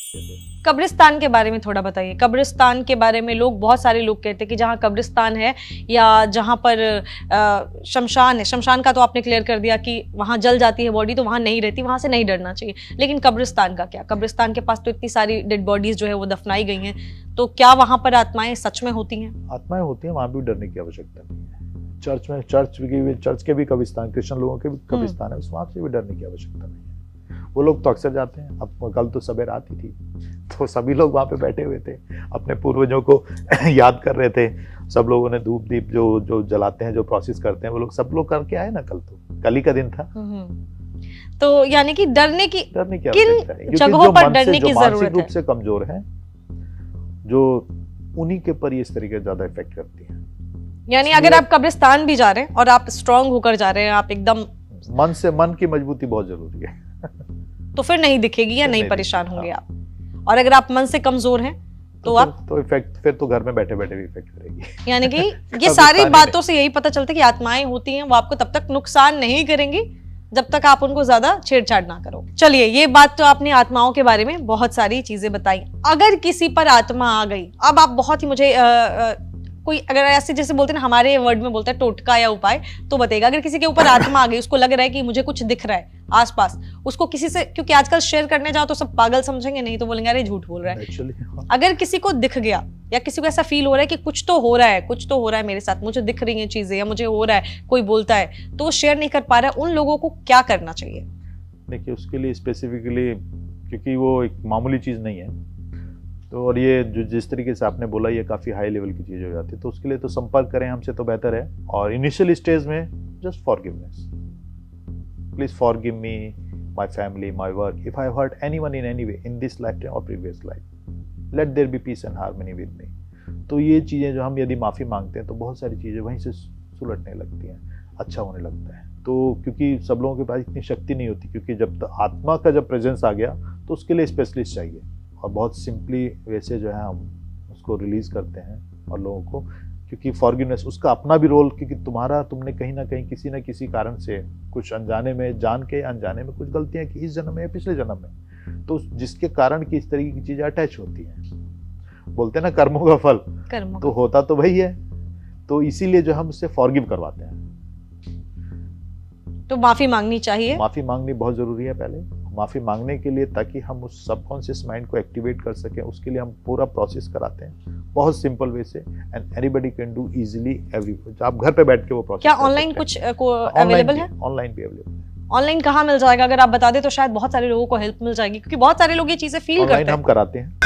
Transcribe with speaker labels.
Speaker 1: कब्रिस्तान के बारे में थोड़ा बताइए। कब्रिस्तान के बारे में लोग, बहुत सारे लोग कहते हैं कि जहाँ कब्रिस्तान है या जहाँ पर शमशान है, शमशान का तो आपने क्लियर कर दिया कि वहाँ जल जाती है बॉडी तो वहाँ नहीं रहती, वहाँ से नहीं डरना चाहिए, लेकिन कब्रिस्तान का क्या? कब्रिस्तान के पास तो इतनी सारी डेड बॉडीज जो है वो दफनाई गई हैं, तो क्या वहाँ पर आत्माएं सच में होती हैं?
Speaker 2: आत्माएं होती हैं, वहाँ भी डरने की आवश्यकता नहीं है। चर्च के भी कब्रिस्तान, क्रिश्चियन लोगों के भी कब्रिस्तान है, वहाँ से भी डरने की आवश्यकता नहीं है। वो लोग तो अक्सर जाते हैं। अब कल तो सबे रात ही थी, तो सभी लोग वहाँ पे बैठे हुए थे, अपने पूर्वजों को याद कर रहे थे। सब लोगों ने धूप दीप जो जलाते हैं, जो प्रोसेस करते हैं, वो लोग सब लोग करके आए ना। कल ही का दिन था।
Speaker 1: तो यानी कि डरने की
Speaker 2: आवश्यकता है,
Speaker 1: जगहों पर डरने की जरूरत है।
Speaker 2: रूप से कमजोर है, जो उन्हीं के पर इस तरीके ज्यादा इफेक्ट करती है।
Speaker 1: यानी अगर आप कब्रिस्तान भी जा रहे हैं और आप स्ट्रांग होकर जा रहे हैं, आप एकदम
Speaker 2: मन की मजबूती बहुत जरूरी है।
Speaker 1: तो फिर नहीं दिखेगी या नहीं परेशान होंगे आप। और अगर आप मन से कमजोर हैं तो आप
Speaker 2: तो इफेक्ट फिर तो घर में बैठे बैठे भी इफेक्ट करेगी।
Speaker 1: यानी कि ये सारी बातों से यही पता चलता है कि आत्माएं होती हैं, वो आपको तब तक नुकसान नहीं करेंगी जब तक आप उनको ज्यादा छेड़छाड़ ना करो। चलिए, ये बात तो आपने आत्माओं के बारे में बहुत सारी चीजें बताई। अगर किसी पर आत्मा आ गई, अब आप बहुत ही मुझे कोई अगर ऐसे जैसे बोलते हैं ना, हमारे वर्ड में बोलते हैं टोटका या उपाय, तो बताइएगा। अगर किसी के ऊपर आत्मा आ गई, उसको लग रहा है कि मुझे कुछ दिख रहा है आसपास, उसको किसी से, क्योंकि आजकल शेयर करने जाओ तो सब पागल समझेंगे, नहीं तो बोलेंगे अरे झूठ बोल रहा है। अगर किसी को दिख गया या किसी को ऐसा फील हो रहा है कि कुछ तो हो रहा है मेरे साथ, मुझे दिख रही है चीजें या मुझे हो रहा है, कोई बोलता है तो वो शेयर नहीं कर पा रहा है, उन लोगों को क्या करना चाहिए?
Speaker 2: देखिए, उसके लिए स्पेसिफिकली, क्योंकि वो एक मामूली चीज नहीं है, तो और ये जो जिस तरीके से आपने बोला, ये काफ़ी हाई लेवल की चीज़ हो जाती है, तो उसके लिए तो संपर्क करें हमसे तो बेहतर है। और इनिशियल स्टेज में just forgiveness, please forgive me, my family, my work, if I hurt anyone in any way in this life और previous life, let there be peace and harmony with me. तो ये चीज़ें जो हम यदि माफ़ी मांगते हैं तो बहुत सारी चीज़ें वहीं से सुलटने लगती हैं, अच्छा होने लगता है। तो क्योंकि सब लोगों के पास इतनी शक्ति नहीं होती, क्योंकि जब आत्मा का जब प्रेजेंस आ गया तो उसके लिए स्पेशलिस्ट चाहिए, और बहुत सिंपली वैसे जो है हम उसको रिलीज़ करते हैं और लोगों को, क्योंकि फॉरगिवनेस उसका अपना भी रोल, क्योंकि तुमने कहीं ना कहीं किसी न किसी कारण से कुछ अनजाने में, जान के अनजाने में कुछ गलतियां की इस जन्म में या पिछले जन्म में, तो जिसके कारण की इस तरीके की चीज़ें अटैच होती हैं। बोलते हैं ना कर्मों का फल, तो होता तो वही है, तो इसीलिए जो हम उससे फॉरगिव करवाते हैं।
Speaker 1: तो माफ़ी मांगनी चाहिए,
Speaker 2: माफ़ी मांगनी बहुत ज़रूरी है पहले। माफ़ी मांगने के लिए, ताकि हम उस सबकॉन्शियस माइंड को एक्टिवेट कर सकें, उसके लिए हम पूरा प्रोसेस कराते हैं बहुत सिंपल वे से, and anybody can do easily every. आप घर पे बैठ के वो प्रोसेस,
Speaker 1: क्या ऑनलाइन कुछ अवेलेबल है?
Speaker 2: ऑनलाइन भी अवेलेबल है।
Speaker 1: ऑनलाइन कहाँ मिल जाएगा? अगर आप बता दें तो शायद बहुत सारे लोगों को हेल्प मिल जाएगी, क्योंकि बहुत सारे लोग ये चीजें फील करते हैं।
Speaker 2: हम कराते हैं,